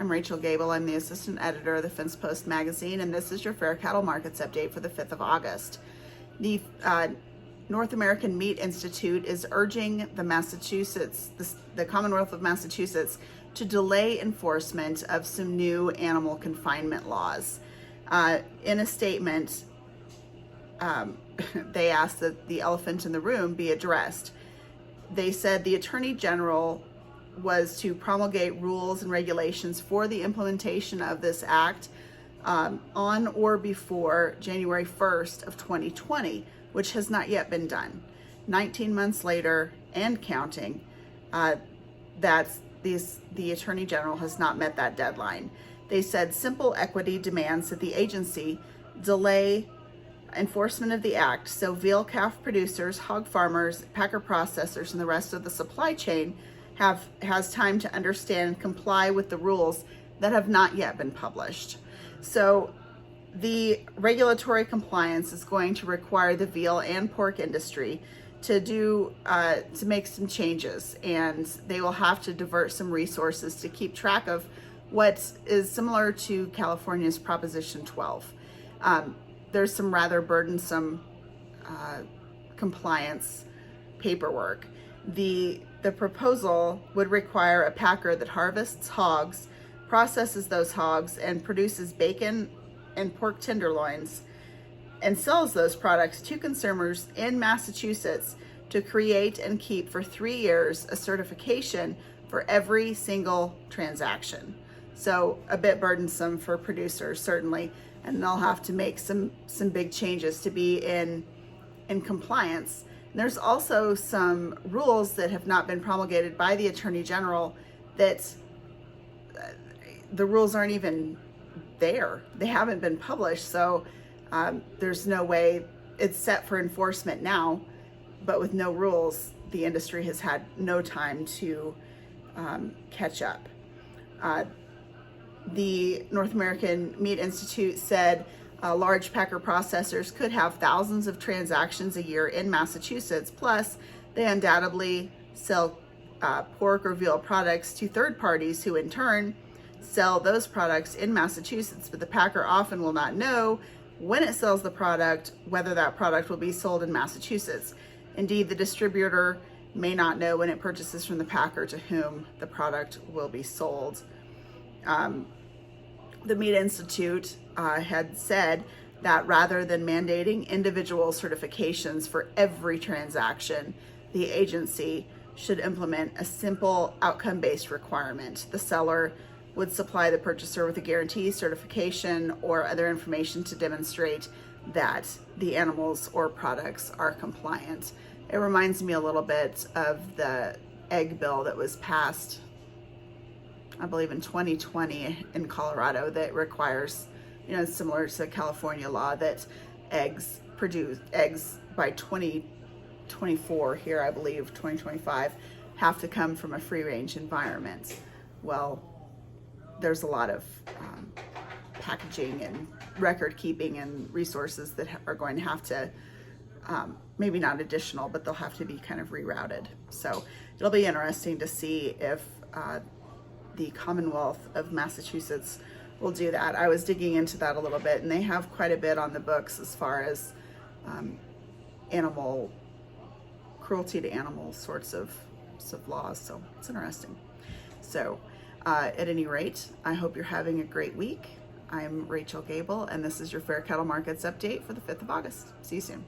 I'm Rachel Gable. I'm the assistant editor of the Fence Post magazine, and this is your fair cattle markets update for the 5th of August. The North American Meat Institute is urging the Commonwealth of Massachusetts to delay enforcement of some new animal confinement laws. In a statement, they asked that the elephant in the room be addressed. They said the Attorney General was to promulgate rules and regulations for the implementation of this act on or before January 1st of 2020, which has not yet been done. 19 months later and counting, the Attorney General has not met that deadline. They said simple equity demands that the agency delay enforcement of the act so veal calf producers, hog farmers, packer processors, and the rest of the supply chain has time to understand and comply with the rules that have not yet been published. So the regulatory compliance is going to require the veal and pork industry to make some changes, and they will have to divert some resources to keep track of what is similar to California's Proposition 12. There's some rather burdensome compliance paperwork. The proposal would require a packer that harvests hogs, processes those hogs, and produces bacon and pork tenderloins, and sells those products to consumers in Massachusetts to create and keep for 3 years a certification for every single transaction. So a bit burdensome for producers, certainly, and they'll have to make some big changes to be in compliance. And there's also some rules that have not been promulgated by the Attorney General that the rules aren't even there. They haven't been published, so there's no way. It's set for enforcement now, but with no rules, the industry has had no time to catch up. The North American Meat Institute said large packer processors could have thousands of transactions a year in Massachusetts, plus they undoubtedly sell pork or veal products to third parties who in turn sell those products in Massachusetts, but the packer often will not know when it sells the product whether that product will be sold in Massachusetts. Indeed, the distributor may not know when it purchases from the packer to whom the product will be sold. The Meat Institute had said that rather than mandating individual certifications for every transaction, the agency should implement a simple outcome-based requirement. The seller would supply the purchaser with a guarantee, certification, or other information to demonstrate that the animals or products are compliant. It reminds me a little bit of the egg bill that was passed, I believe in 2020 in Colorado, that requires, similar to California law, that eggs by 2024 here, I believe 2025, have to come from a free range environment. Well, there's a lot of packaging and record keeping and resources that are going to have to, maybe not additional, but they'll have to be kind of rerouted. So it'll be interesting to see if the Commonwealth of Massachusetts will do that. I was digging into that a little bit, and they have quite a bit on the books as far as animal cruelty to animals sorts of laws. So it's interesting. So at any rate, I hope you're having a great week. I'm Rachel Gable, and this is your Fair Cattle Markets update for the 5th of August. See you soon.